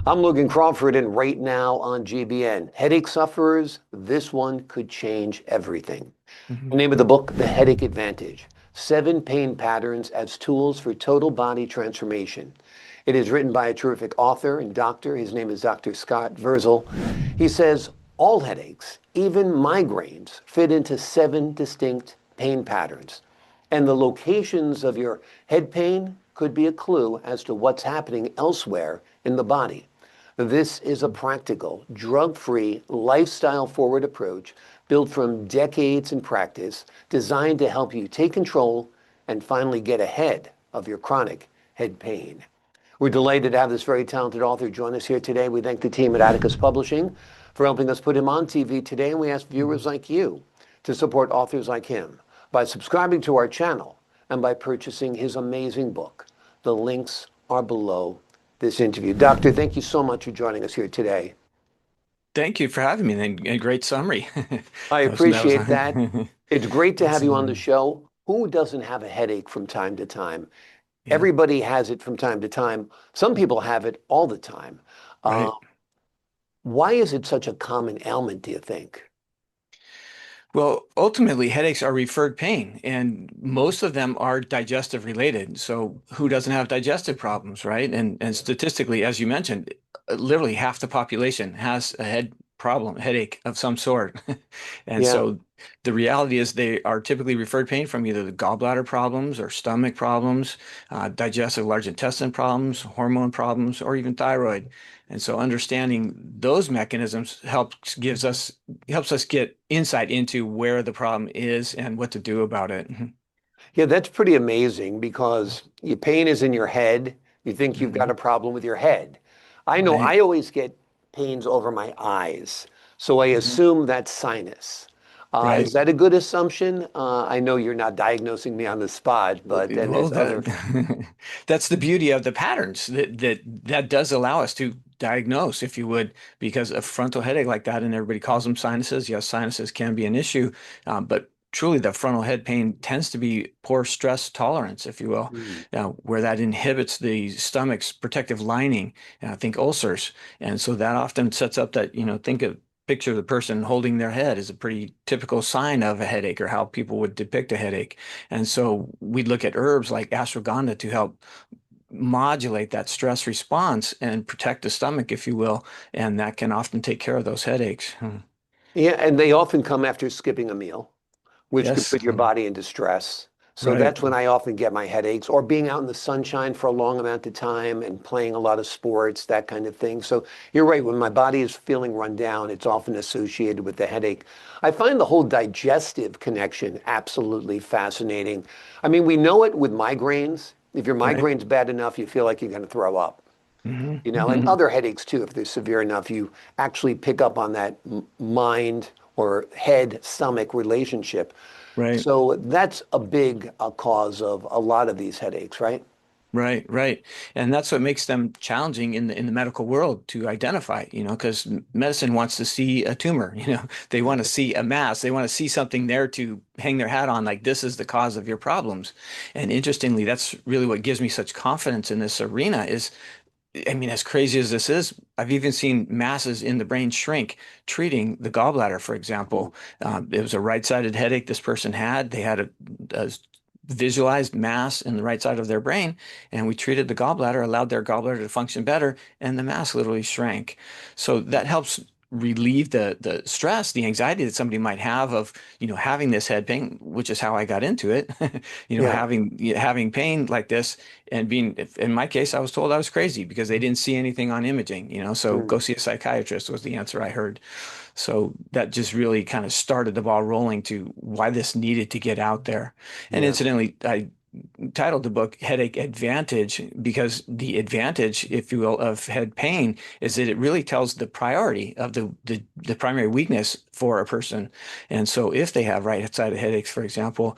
I'm Logan Crawford, and right now on GBN, headache sufferers, this one could change everything. Mhm. The name of the book, The Headache Advantage: 7 Pain Patterns as Tools for Total Body Transformation. It is written by a terrific author and doctor. His name is Dr. Scott Vrzal. He says all headaches, even migraines, fit into 7 distinct pain patterns. And the locations of your head pain could be a clue as to what's happening elsewhere in the body. This is a practical, drug-free, lifestyle-forward approach built from decades in practice, designed to help you take control and finally get ahead of your chronic head pain. We're delighted to have this very talented author join us here today. We thank the team at Atticus Publishing for helping us put him on TV today, and we ask viewers like you to support authors like him by subscribing to our channel and by purchasing his amazing book. The links are below this interview. Doctor, thank you so much for joining us here today. Thank you for having me, and a great summary. I That was appreciate that. It's great to have it's you on the show. Who doesn't have a headache from time to time? yeah, Everybody has it from time to time. Some people have it all the time. Uh, right. why is it such a common ailment, do you think? Well, ultimately, headaches are referred pain, and most of them are digestive related. So, who doesn't have digestive problems, right? And statistically, as you mentioned, literally half the population has a head problem, headache of some sort. And Yeah. so, the reality is they are typically referred pain from either the gallbladder problems or stomach problems, digestive large intestine problems, hormone problems, or even thyroid. And so understanding those mechanisms helps us get insight into where the problem is and what to do about it. Yeah, that's pretty amazing because your pain is in your head. You think you've got Mhm. a problem with your head. I know Right. I always get pains over my eyes, so I Mhm. assume that's sinus. Is Right. that a good assumption? I know you're not diagnosing me on the spot, but then Well, there's other. that's the beauty of the patterns that does allow us to diagnose, if you would, because a frontal headache like that, and everybody calls them sinuses. Yes, sinuses can be an issue, but truly the frontal head pain tends to be poor stress tolerance, if you will, Hmm. where that inhibits the stomach's protective lining. Think ulcers, and so that often sets up that, think of picture of the person holding their head is a pretty typical sign of a headache or how people would depict a headache. And so we look at herbs like ashwagandha to help modulate that stress response and protect the stomach, if you will. And that can often take care of those headaches. Yeah, and they often come after skipping a meal, which could Yes. put your body into stress. So Right. that's when I often get my headaches, or being out in the sunshine for a long amount of time and playing a lot of sports, that kind of thing. So you're right, when my body is feeling run down, it's often associated with the headache. I find the whole digestive connection absolutely fascinating. I mean, we know it with migraines. If your Right. migraine's bad enough, you feel like you're going to throw up. And Hmm. other headaches too, if they're severe enough, you actually pick up on that mind or head stomach relationship. Right. So that's a big cause of a lot of these headaches, right? Right, right. And that's what makes them challenging in the medical world to identify, because medicine wants to see a tumor, they want to see a mass, they want to see something there to hang their hat on, like this is the cause of your problems. And interestingly, that's really what gives me such confidence in this arena is, I mean, as crazy as this is, I've even seen masses in the brain shrink treating the gallbladder, for Mm. example. It was a right-sided headache this person had. They had a visualized mass in the right side of their brain, and we treated the gallbladder, allowed their gallbladder to function better, and the mass literally shrank. So that helps relieve the stress, the anxiety that somebody might have of, having this head pain, which is how I got into it. Yeah. Having pain like this and being, in my case, I was told I was crazy because they didn't see anything on imaging, so go Mm. see a psychiatrist was the answer I heard. So that just really kind of started the ball rolling to why this needed to get out there. And Yeah. incidentally, I titled the book Headache Advantage because the advantage, if you will, of head pain is that it really tells the priority of the primary weakness for a person. And so if they have right-sided headaches, for example,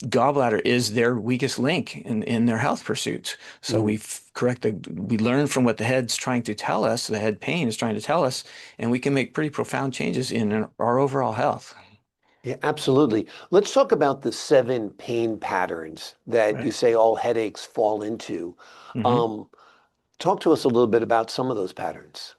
gallbladder is their weakest link in their health pursuits. So Mm. we learn from what the head's trying to tell us, the head pain is trying to tell us, and we can make pretty profound changes in our overall health. Yeah, absolutely. Let's talk about the 7 pain patterns that you Right. say all headaches fall into. Hmm. Um, Talk to us a little bit about some of those patterns.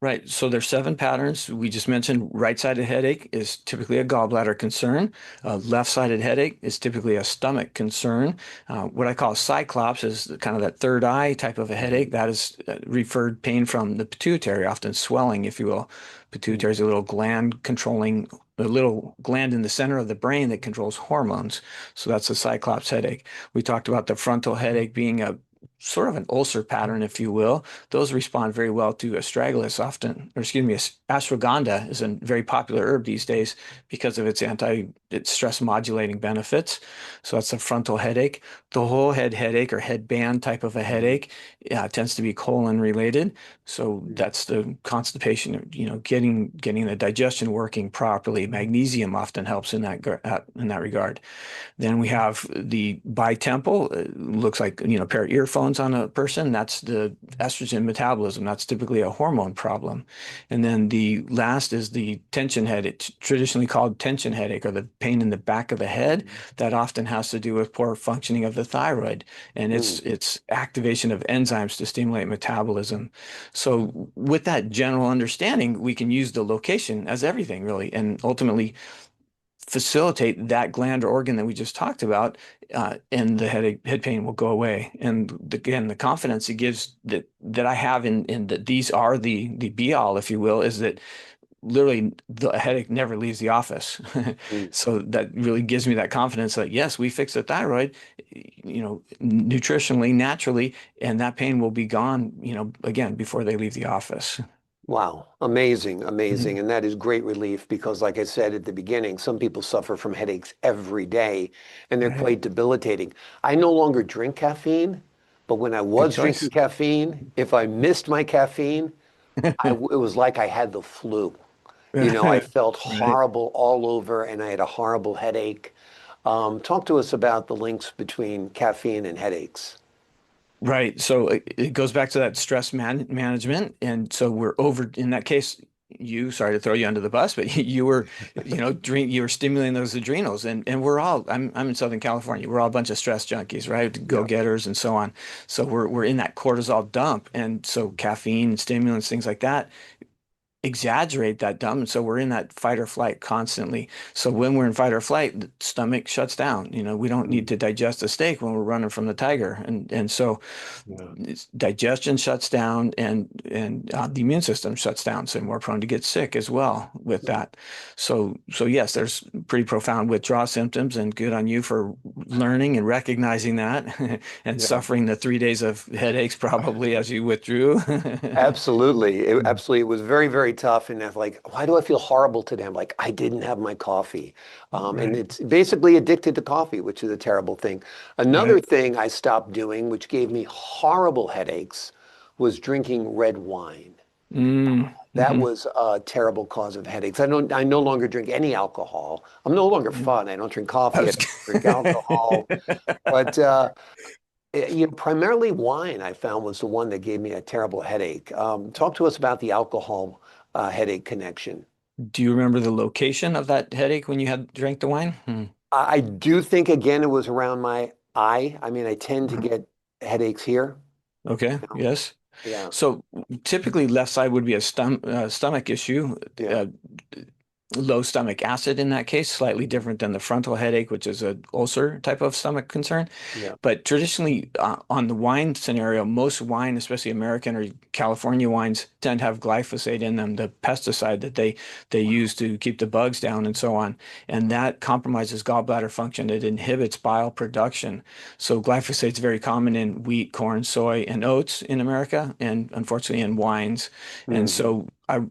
Right. So there's 7 patterns. We just mentioned right-sided headache is typically a gallbladder concern. Left-sided headache is typically a stomach concern. What I call cyclops is kind of that third eye type of a headache. That is referred pain from the pituitary, often swelling, if you will. Mm, Pituitary is a little gland controlling, a little gland in the center of the brain that controls hormones. So that's a cyclops headache. We talked about the frontal headache being a sort of an ulcer pattern, if you will. Those respond very well to astragalus often, or excuse me, ashwagandha is a very popular herb these days because of its stress modulating benefits. So that's a frontal headache. The whole head headache or headband type of a headache tends to be colon related. So mm, that's the constipation, getting the digestion working properly. Magnesium often helps in that regard. Then we have the bitemple. It looks like, a pair of earphones on a person. That's the estrogen metabolism. That's typically a hormone problem. And then the last is the tension head. It's traditionally called tension headache or the pain in the back of the head. That often has to do with poor functioning of the thyroid and mm. its activation of enzymes to stimulate metabolism. So with that general understanding, we can use the location as everything really, and ultimately facilitate that gland or organ that we just talked about, and the head pain will go away. And again, the confidence it gives that I have in that these are the be all, if you will, is that literally the headache never leaves the office. Mm. So that really gives me that confidence that yes, we fix the thyroid, nutritionally, naturally, and that pain will be gone, again, before they leave the office. Wow, amazing, amazing. Mhm. And that is great relief because, like I said at the beginning, some people suffer from headaches every day and they're Right. quite debilitating. I no longer drink caffeine, but when I Good was drinking choice. caffeine, if I missed my caffeine, it was like I had the flu. I felt Right. horrible all over and I had a horrible headache. Talk to us about the links between caffeine and headaches. Right. So it goes back to that stress management. And so we're over in that case, sorry to throw you under the bus, but you were, you were stimulating those adrenals and I'm in Southern California. We're all a bunch of stress junkies, right? Yeah. Go-getters and so on. So we're in that cortisol dump. And so caffeine, stimulants, things like that exaggerate that dump. And so we're in that fight or flight constantly. So when we're in fight or flight, the stomach shuts down. We don't need Mm, to digest a steak when we're running from the tiger. And so yeah. digestion shuts down and the immune system shuts down. So we're prone to get sick as well with that. So yes, there's pretty profound withdrawal symptoms and good on you for learning and recognizing that and Yeah. suffering the 3 days of headaches probably as you withdrew. Absolutely. Absolutely. It was very, very tough. And I'm like, why do I feel horrible today? I'm like, I didn't have my coffee. And Right, it's basically addicted to coffee, which is a terrible thing. Another right. thing I stopped doing, which gave me horrible headaches, was drinking red wine. That Hmm. was a terrible cause of headaches. I no longer drink any alcohol. I'm no longer fun. I don't drink I coffee. I was don't drink alcohol. But primarily wine, I found was the one that gave me a terrible headache. Talk to us about the alcohol headache connection. Do you remember the location of that headache when you had drank the wine? Hmm. I do think again it was around my eye. I mean, I tend to Uh-huh. get headaches here. Okay, yes. Yeah, So typically left side would be a stomach issue. yeah, Uh, Low stomach acid in that case, slightly different than the frontal headache, which is a ulcer type of stomach concern. yeah. But traditionally, on the wine scenario, most wine, especially American or California wines, tend to have glyphosate in them, the pesticide that they use to keep the bugs down and so on. And that compromises gallbladder function. It inhibits bile production. So glyphosate is very common in wheat, corn, soy, and oats in America, and unfortunately in wines. And Hmm. so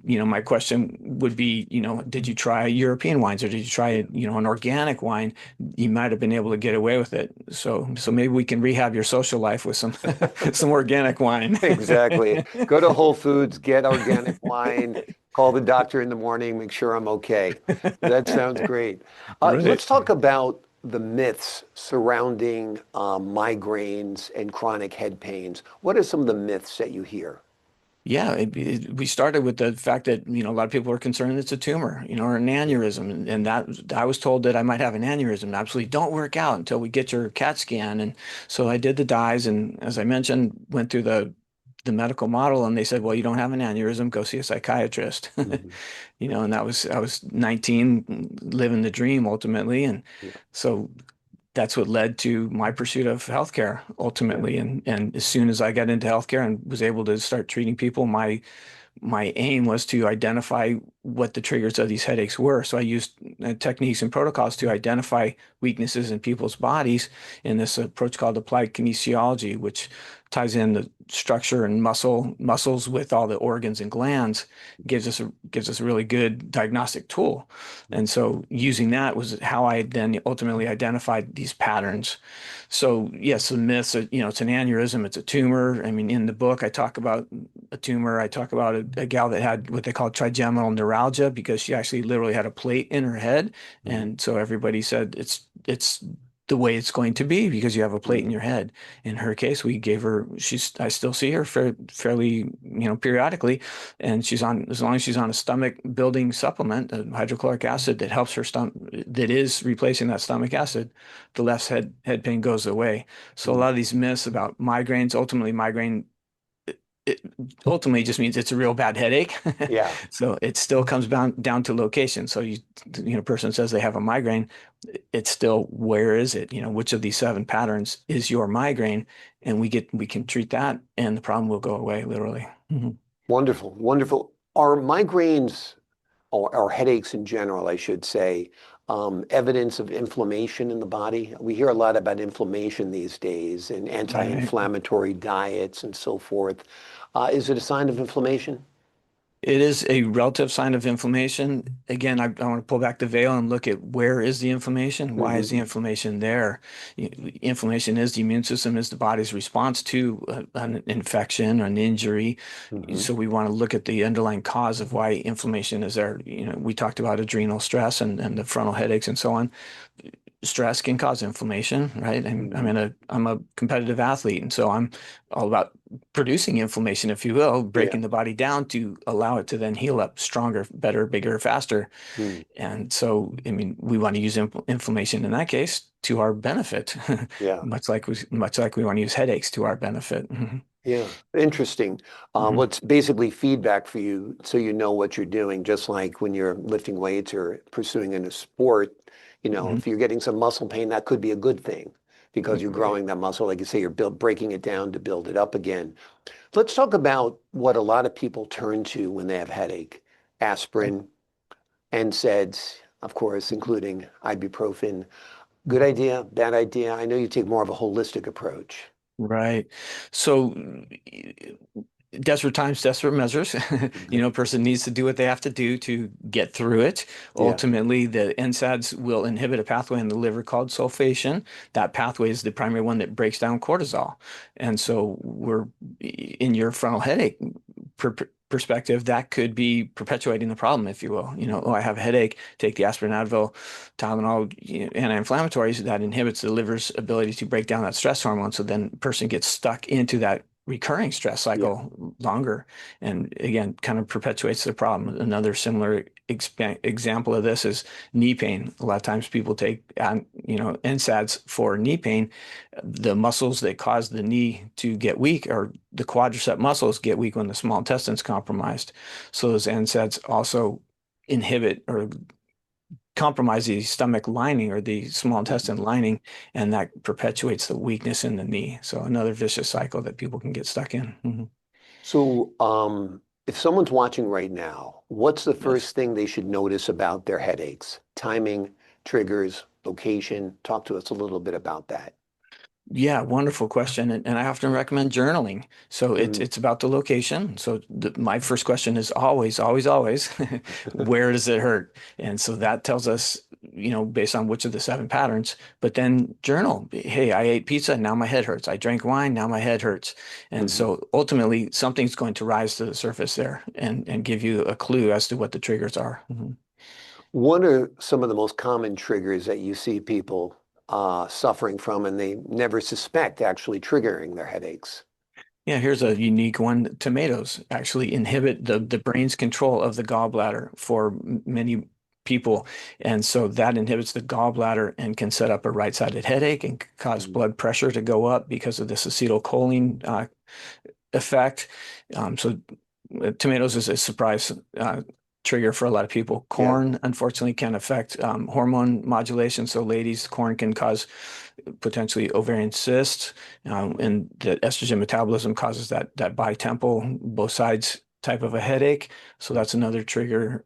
my question would be, did you try European wines or did you try, an organic wine? You might have been able to get away with it. So maybe we can rehab your social life with some some organic wine. Exactly. Go to Whole Foods, get organic wine, call the doctor in the morning, make sure I'm okay. That sounds great. Right. Let's talk about the myths surrounding migraines and chronic head pains. What are some of the myths that you hear? Yeah, we started with the fact that, a lot of people are concerned it's a tumor, or an aneurysm. And that I was told that I might have an aneurysm. Absolutely don't work out until we get your CAT scan. And so I did the dyes and as I mentioned, went through the the medical model, and they said, well, you don't have an aneurysm, go see a psychiatrist. Mhm. And I was 19, living the dream ultimately. And Yeah. so that's what led to my pursuit of healthcare Yeah. ultimately. And as soon as I got into healthcare and was able to start treating people, my aim was to identify what the triggers of these headaches were. So I used techniques and protocols to identify weaknesses in people's bodies in this approach called applied kinesiology, which ties in the structure and muscles with all the organs and glands, gives us a really good diagnostic tool. And so using that was how I then ultimately identified these patterns. So yes, the myths are, it's an aneurysm, it's a tumor. I mean, in the book, I talk about a tumor. I talk about a gal that had what they call trigeminal neuralgia because she actually literally had a plate in her head. Mhm. And so everybody said it's the way it's going to be because you have a plate in Mhm. your head. In her case, we gave her, I still see her fairly, periodically. And as long as she's on a stomach building supplement, hydrochloric acid that helps her stomach, that is replacing that stomach acid, the left head pain goes away. So a Mhm. lot of these myths about migraines, ultimately migraine, it ultimately just means it's a real bad headache. Yeah. So it still comes down to location. So person says they have a migraine, it's still, where is it? Which of these 7 patterns is your migraine? And we can treat that and the problem will go away literally. Mhm. Wonderful. Wonderful. Are migraines or headaches in general, I should say, evidence of inflammation in the body? We hear a lot about inflammation these days and Right. anti-inflammatory diets and so forth. Is it a sign of inflammation? It is a relative sign of inflammation. Again, I want to pull back the veil and look at where is the inflammation? Why is Hmm. the inflammation there? Inflammation is the immune system, is the body's response to an infection or an injury. Hmm. So we want to look at the underlying cause of why inflammation is there. We talked about adrenal stress and the frontal headaches and so on. Stress can cause inflammation, right? Hmm. I'm a competitive athlete, and so I'm all about producing inflammation, if you will, Yeah. breaking the body down to allow it to then heal up stronger, better, bigger, faster. Mm. And so, I mean, we want to use inflammation in that case to our benefit, Yeah. much like we want to use headaches to our benefit. Yeah. Interesting. Mhm. What's basically feedback for you so you know what you're doing, just like when you're lifting weights or pursuing in a sport, Mhm. if you're getting some muscle pain, that could be a good thing because you're Right. growing that muscle. Like you say, you're breaking it down to build it up again. Let's talk about what a lot of people turn to when they have headache. Aspirin, NSAIDs, of course, including ibuprofen. Good idea, bad idea. I know you take more of a holistic approach. Right. So desperate times, desperate measures. A person needs to do what they have to do to get through it. Yeah. Ultimately, the NSAIDs will inhibit a pathway in the liver called sulfation. That pathway is the primary one that breaks down cortisol. And so we're in your frontal headache perspective, that could be perpetuating the problem, if you will. Oh, I have a headache, take the aspirin, Advil, Tylenol, anti-inflammatories, that inhibits the liver's ability to break down that stress hormone. So then the person gets stuck into that recurring stress Yeah. cycle longer, and again kind of perpetuates the problem. Another similar example of this is knee pain. A lot of times people take NSAIDs for knee pain. The muscles that cause the knee to get weak, or the quadricep muscles, get weak when the small intestine's compromised. So those NSAIDs also inhibit or compromise the stomach lining or the small intestine Mhm. lining, and that perpetuates the weakness in the knee. So another vicious cycle that people can get stuck in. Mhm. So, if someone's watching right now, what's the Yes. first thing they should notice about their headaches? Timing, triggers, location. Talk to us a little bit about that. Yeah, wonderful question. And I often recommend journaling. So Mhm. it's about the location. So my first question is always, always, always, where does it hurt? And so that tells us, based on which of the 7 patterns, but then journal. Hey, I ate pizza, now my head hurts. I drank wine, now my head hurts. And Mhm. so ultimately something's going to rise to the surface there and give you a clue as to what the triggers are. Mhm. What are some of the most common triggers that you see people suffering from and they never suspect actually triggering their headaches? Yeah, here's a unique one. Tomatoes actually inhibit the brain's control of the gallbladder for many people. And so that inhibits the gallbladder and can set up a right-sided headache and cause Mhm. blood pressure to go up because of this acetylcholine effect. So tomatoes is a surprise trigger for a lot of people. Yeah. Corn, unfortunately, can affect hormone modulation. So ladies, corn can cause potentially ovarian cysts, and the estrogen metabolism causes that bitemple, both sides type of a headache. So that's another trigger.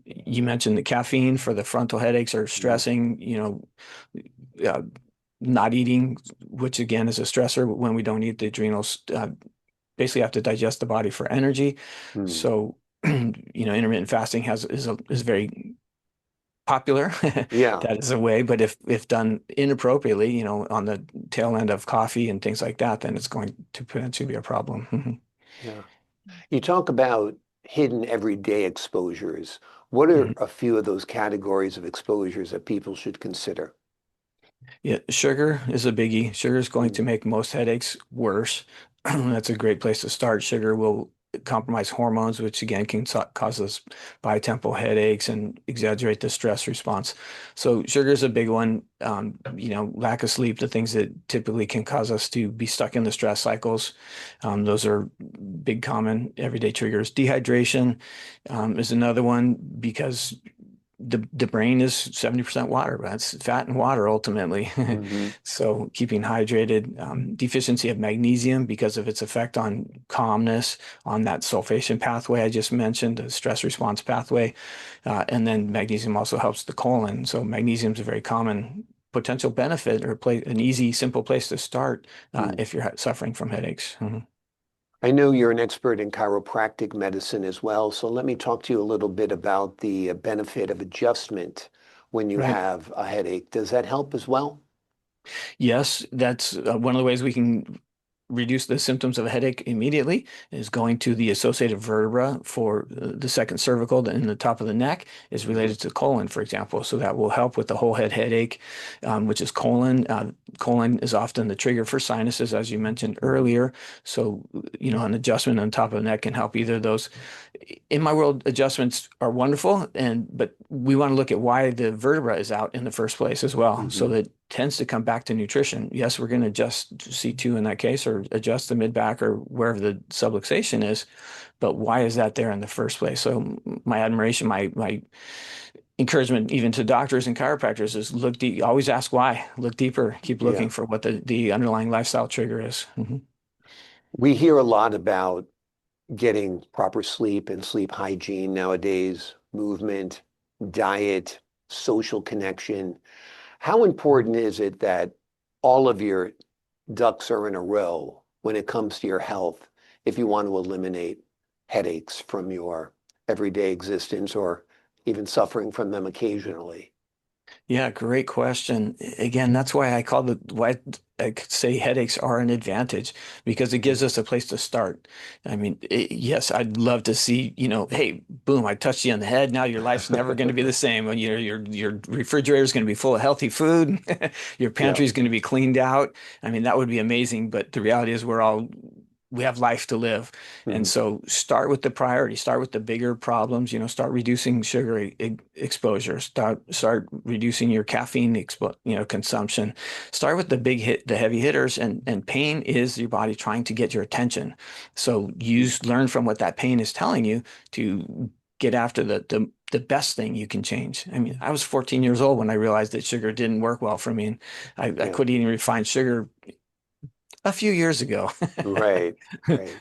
You mentioned the caffeine for the frontal headaches or Mhm. stressing, uh, not eating, which again is a stressor when we don't eat. The adrenals basically have to digest the body for energy. Mm. So, intermittent fasting is very popular. Yeah. That is a way, but if done inappropriately, on the tail end of coffee and things like that, then it's going to potentially be a problem. Yeah. You talk about hidden everyday exposures. What are Mhm. a few of those categories of exposures that people should consider? Yeah, sugar is a biggie. Sugar is going Mm. to make most headaches worse. That's a great place to start. Sugar will compromise hormones, which again can cause us bitemporal headaches and exaggerate the stress response. So sugar is a big one. Lack of sleep, the things that typically can cause us to be stuck in the stress cycles. Those are big, common everyday triggers. Dehydration is another one because the brain is 70% water. That's fat and water ultimately. Hmm. So keeping hydrated, deficiency of magnesium because of its effect on calmness, on that sulfation pathway I just mentioned, the stress response pathway. And then magnesium also helps the colon. So magnesium is a very common potential benefit or an easy, simple place to start Mm. if you're suffering from headaches. Mhm. I know you're an expert in chiropractic medicine as well, so let me talk to you a little bit about the benefit of adjustment when you Right. have a headache. Does that help as well? Yes, that's one of the ways we can reduce the symptoms of a headache immediately is going to the associated vertebra for the second cervical in the top of the neck is Hmm. related to colon, for example. So that will help with the whole head headache, which is colon. Colon is often the trigger for sinuses, as you mentioned earlier. So, an adjustment on top of the neck can help either of those. In my world, adjustments are wonderful, but we want to look at why the vertebra is out in the first place as well. So Hmm. that tends to come back to nutrition. Yes, we're going to adjust C2 in that case, or adjust the mid back or wherever the subluxation is, but why is that there in the first place? So my admiration, my encouragement, even to doctors and chiropractors, is look deep. Always ask why. Look deeper. Keep looking Yeah. for what the underlying lifestyle trigger is. We hear a lot about getting proper sleep and sleep hygiene nowadays, movement, diet, social connection. How important is it that all of your ducks are in a row when it comes to your health if you want to eliminate headaches from your everyday existence or even suffering from them occasionally? Yeah, great question. Again, that's why I could say headaches are an advantage because it gives us a place to start. I mean, yes, I'd love to see, hey, boom, I touched you on the head. Now your life's never going to be the same. When your refrigerator is going to be full of healthy food, your Yeah. pantry is going to be cleaned out. I mean, that would be amazing. But the reality is we have life to live. And Mhm. so start with the priority, start with the bigger problems, start reducing sugar exposure, start reducing your caffeine consumption. Start with the heavy hitters and pain is your body trying to get your attention. So learn from what that pain is telling you to get after the best thing you can change. I mean, I was 14 years old when I realized that sugar didn't work well for me. And I Yeah. quit eating refined sugar a few years ago. Right. Right.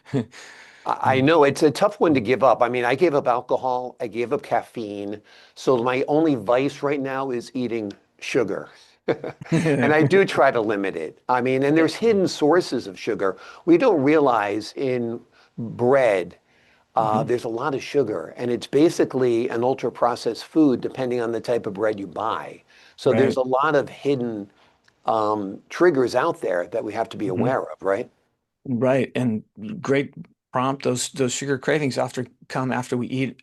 I know it's a tough one to give up. I mean, I gave up alcohol, I gave up caffeine. So my only vice right now is eating sugar. And I do try to limit it. I mean, and there's hidden sources of sugar. We don't realize in bread, Mhm. there's a lot of sugar, and it's basically an ultra processed food depending on the type of bread you buy. So there's Right. a lot of hidden triggers out there that we have to be Mhm. aware of, right? Right. And great prompt. Those sugar cravings after come after we eat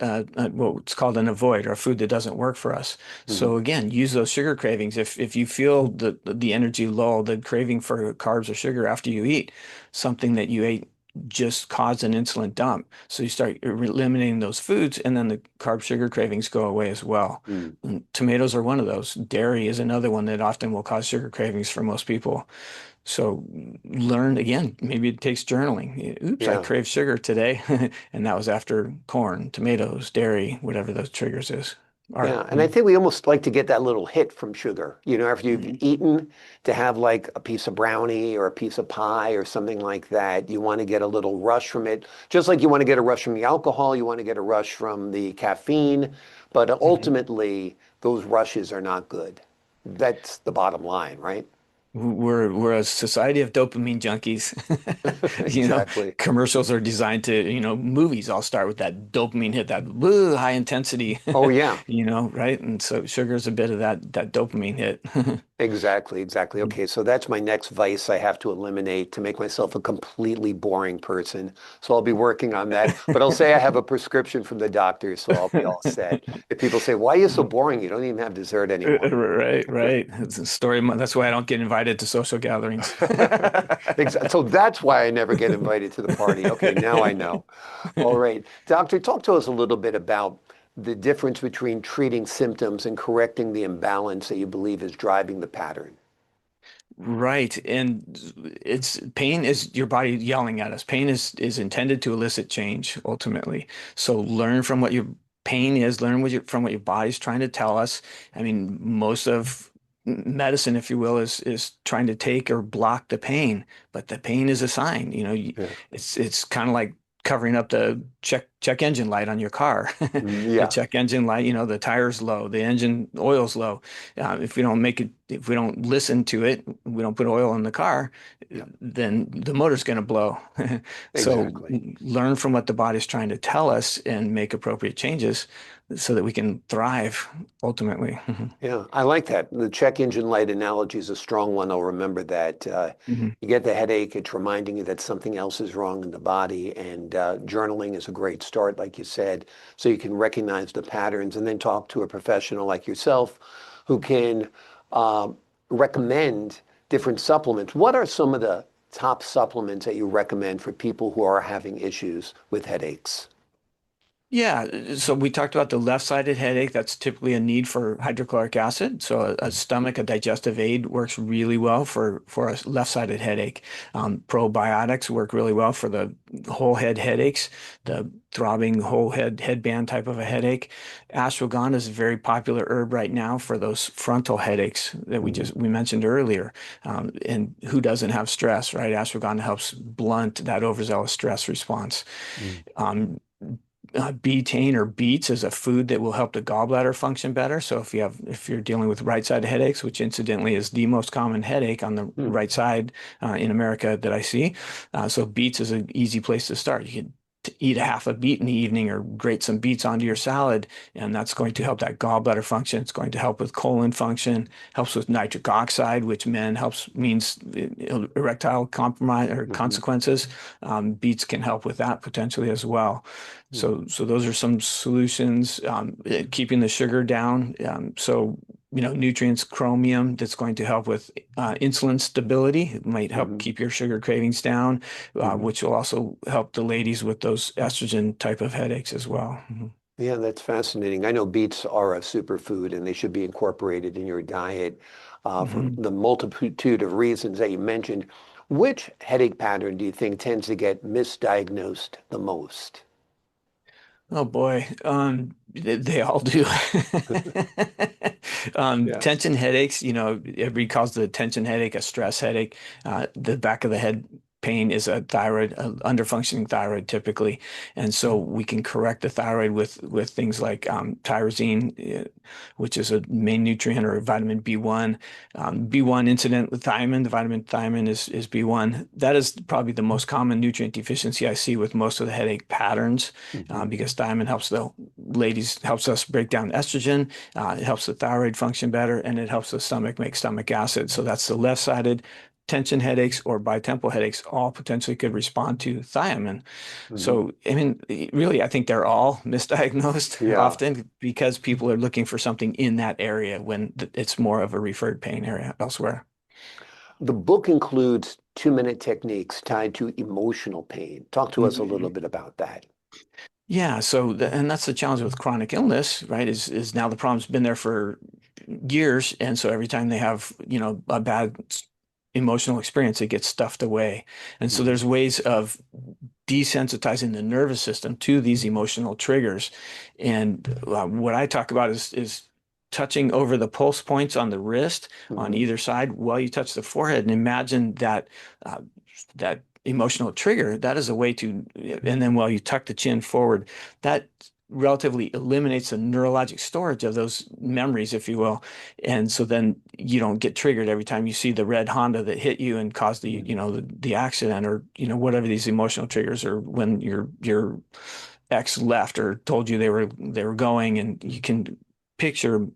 what's called an avoid or a food that doesn't work for us. Mhm. So again, use those sugar cravings. If you feel the energy lull, the craving for carbs or sugar after you eat, something that you ate just caused an insulin dump. So you start eliminating those foods, and then the carb sugar cravings go away as well. Mm. And tomatoes are one of those. Dairy is another one that often will cause sugar cravings for most people. So learn again, maybe it takes journaling. Oops, I Yeah. crave sugar today. And that was after corn, tomatoes, dairy, whatever those triggers is are. Yeah, and I think we almost like to get that little hit from sugar. You know, after you've Mhm. eaten, to have like a piece of brownie or a piece of pie or something like that, you want to get a little rush from it. Just like you want to get a rush from the alcohol, you want to get a rush from the caffeine, but Mhm. ultimately those rushes are not good. That's the bottom line, right? We're a society of dopamine junkies. You know, Exactly. commercials are designed to, movies all start with that dopamine hit, that woo, high intensity, Oh yeah. right? And so sugar is a bit of that dopamine hit. Exactly, exactly. Okay, so that's my next vice I have to eliminate to make myself a completely boring person. So I'll be working on that. But I'll say I have a prescription from the doctor, so I'll be all set. If people say, "Why are you so boring? You don't even have dessert anymore." Right, right. It's a story. That's why I don't get invited to social gatherings. So that's why I never get invited to the party. Okay, now I know. All right. Doctor, talk to us a little bit about the difference between treating symptoms and correcting the imbalance that you believe is driving the pattern. Right. And it's pain is your body yelling at us. Pain is intended to elicit change ultimately. So learn from what your pain is, learn from what your body's trying to tell us. I mean, most of medicine, if you will, is trying to take or block the pain, but the pain is a sign. Yeah. It's kind of like covering up the check engine light on your car. The Yeah. check engine light, the tire's low, the engine oil's low. If we don't listen to it, we don't put oil in the car, Yeah. then the motor's going to blow. So Exactly. learn from what the body's trying to tell us and make appropriate changes so that we can thrive ultimately. Yeah, I like that. The check engine light analogy is a strong one. I'll remember that. Mhm. You get the headache, it's reminding you that something else is wrong in the body. And journaling is a great start, like you said, so you can recognize the patterns and then talk to a professional like yourself who can uh, recommend different supplements. What are some of the top supplements that you recommend for people who are having issues with headaches? Yeah, so we talked about the left-sided headache. That's typically a need for hydrochloric acid. So a stomach, a digestive aid works really well for a left-sided headache. Probiotics work really well for the whole head headaches, the throbbing whole head headband type of a headache. Ashwagandha is a very popular herb right now for those frontal headaches that Mhm. we mentioned earlier. And who doesn't have stress, right? Ashwagandha helps blunt that overzealous stress response. Mm. Um, betaine or beets is a food that will help the gallbladder function better. So if you're dealing with right-sided headaches, which incidentally is the most common headache on the Mm. right side in America that I see, so beets is an easy place to start. You can eat a half a beet in the evening or grate some beets onto your salad, and that's going to help that gallbladder function. It's going to help with colon function, helps with nitric oxide, which means erectile compromise or Mhm. consequences. Beets can help with that potentially as well. Mhm. So those are some solutions. Keeping the sugar down. Nutrients, chromium, that's going to help with insulin stability. It might help Mhm. keep your sugar cravings down, Mhm. which will also help the ladies with those estrogen type of headaches as well. Mhm. Yeah, that's fascinating. I know beets are a superfood and they should be incorporated in your diet for Mhm. the multitude of reasons that you mentioned. Which headache pattern do you think tends to get misdiagnosed the most? Oh boy, they all do. Yeah. Tension headaches, everybody calls the tension headache a stress headache. The back of the head pain is a thyroid, underfunctioning thyroid typically, and so we can correct the thyroid with things like tyrosine, which is a main nutrient, or vitamin B1. B1 incident with thiamine, the vitamin thiamine is B1. That is probably the most common nutrient deficiency I see with most of the headache patterns, Mhm. because thiamine helps us break down estrogen. It helps the thyroid function better, and it helps the stomach make stomach acid. So that's the left-sided tension headaches or bitemporal headaches all potentially could respond to thiamine. Mhm. So, I mean, really, I think they're all misdiagnosed Yeah. often because people are looking for something in that area when it's more of a referred pain area elsewhere. The book includes 2-minute techniques tied to emotional pain. Talk to us a little Mhm. bit about that. Yeah, and that's the challenge with chronic illness, right? Is now the problem's been there for years, and so every time they have, a bad emotional experience. It gets stuffed away. And so Mhm. there's ways of desensitizing the nervous system to these emotional triggers. And what I talk about is touching over the pulse points on the wrist on Mhm. either side while you touch the forehead, and imagine that that emotional trigger. That is a way to, and then while you tuck the chin forward, that relatively eliminates the neurologic storage of those memories, if you will. And so then you don't get triggered every time you see the red Honda that hit you and caused the, Mhm. the accident, or, whatever these emotional triggers, or when your ex left or told you they were going, and you can picture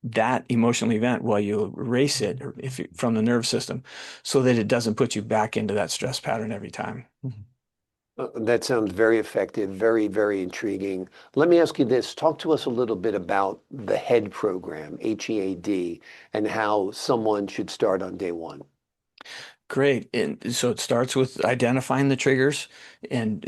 that emotional event while you erase it, or if from the nervous system, so that it doesn't put you back into that stress pattern every time. That sounds very effective, very, very intriguing. Let me ask you this. Talk to us a little bit about the HEAD program, HEAD, and how someone should start on day one. Great. And so it starts with identifying the triggers and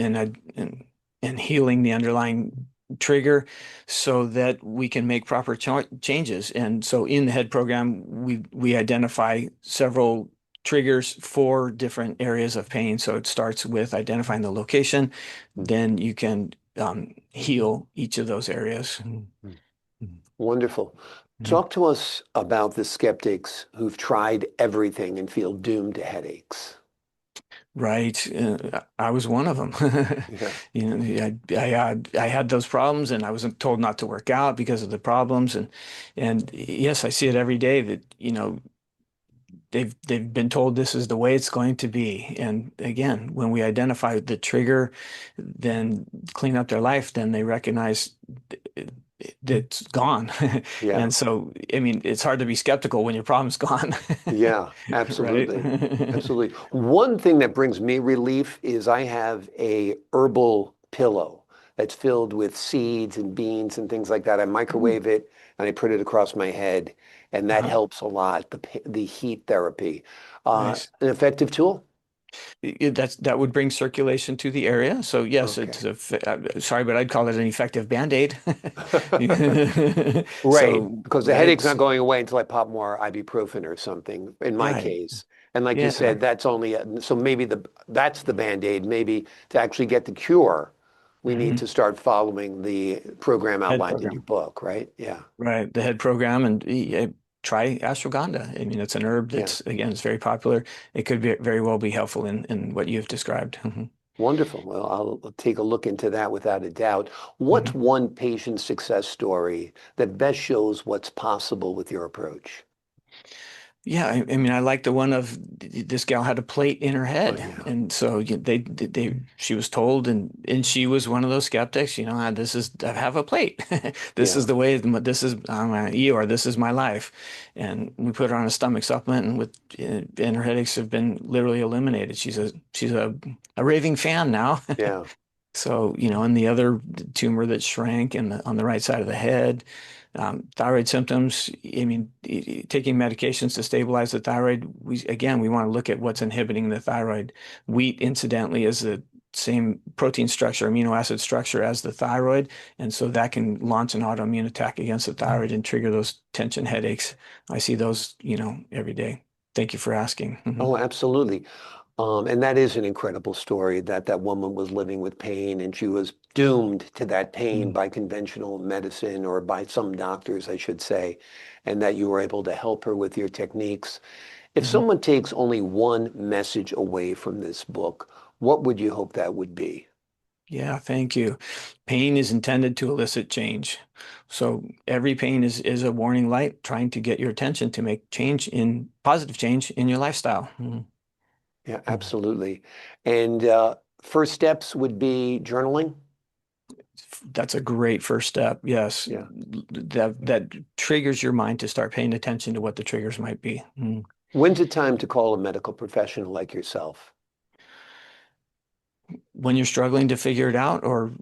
healing the underlying trigger so that we can make proper changes. And so in the HEAD program, we identify several triggers for different areas of pain. So it starts with identifying the location, then you can heal each of those areas. Wonderful. Mhm. Talk to us about the skeptics who've tried everything and feel doomed to headaches. Right. I was one of them. Yeah. I had those problems, and I was told not to work out because of the problems. And yes, I see it every day that, they've been told this is the way it's going to be. And again, when we identify the trigger, then clean up their life, then they recognize that's gone. Yeah. And so, I mean, it's hard to be skeptical when your problem's gone, Yeah, right? absolutely. Absolutely. One thing that brings me relief is I have a herbal pillow that's filled with seeds and beans and things like that. I Mm. microwave it and I put it across my head, and that Uh-huh. helps a lot. The heat therapy, Nice. an effective tool. That would bring circulation to the area. So yes, Okay. sorry, but I'd call it an effective Band-Aid. Right, So, because the right, headache's not going away until I pop more ibuprofen or something, in my right. case. And like you Yeah. said, that's only, so maybe that's the Band-Aid. Maybe to actually get the cure, we need Hmm. to start following the program Head outlined in your program. book, right? Yeah, Right. The head program, and try ashwagandha. I mean, it's an herb yeah. that's, again, it's very popular. It could very well be helpful in what you've described. Hmm. Wonderful. Well, I'll take a look into that without a doubt. What's Hmm. one patient success story that best shows what's possible with your approach? Yeah, I mean, I like the one of this gal had a plate in her Oh, head, yeah, and so she was told, and she was one of those skeptics. This is I have a plate. This yeah. is the way. This is I'm an Eeyore. This is my life, and we put her on a stomach supplement, and her headaches have been literally eliminated. She's a raving fan now. Yeah. So, and the other tumor that shrank on the right side of the head, thyroid symptoms. I mean, taking medications to stabilize the thyroid. We want to look at what's inhibiting the thyroid. Wheat, incidentally, is the same protein structure, amino acid structure as the thyroid. And so that can launch an autoimmune attack against the thyroid and trigger those tension headaches. I see those, every day. Thank you for asking. Mhm. Oh, absolutely. And that is an incredible story that that woman was living with pain and she was doomed to that pain Mhm. by conventional medicine or by some doctors, I should say, and that you were able to help her with your techniques. If Mhm. someone takes only one message away from this book, what would you hope that would be? Yeah, thank you. Pain is intended to elicit change. So every pain is a warning light trying to get your attention to make positive change in your lifestyle. Mhm. Yeah, Mhm. absolutely. And first steps would be journaling. That's a great first step. Yes. Yeah. That triggers your mind to start paying attention to what the triggers might be. Mhm. When's it time to call a medical professional like yourself? When you're struggling to figure it out, or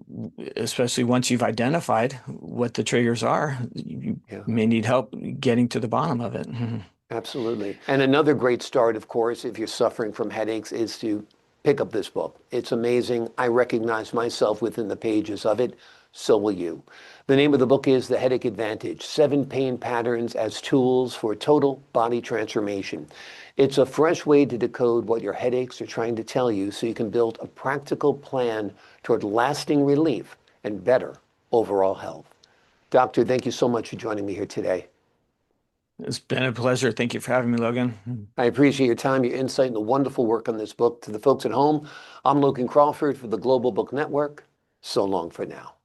especially once you've identified what the triggers are, you Yeah. may need help getting to the bottom of it. Mhm. Absolutely. And another great start, of course, if you're suffering from headaches, is to pick up this book. It's amazing. I recognize myself within the pages of it. so will you. The name of the book is The Headache Advantage, 7 Pain Patterns as Tools for Total Body Transformation. It's a fresh way to decode what your headaches are trying to tell you so you can build a practical plan toward lasting relief and better overall health. Doctor, thank you so much for joining me here today. It's been a pleasure. Thank you for having me, Logan. I appreciate your time, your insight, and the wonderful work on this book. To the folks at home, I'm Logan Crawford for the Global Book Network. So long for now.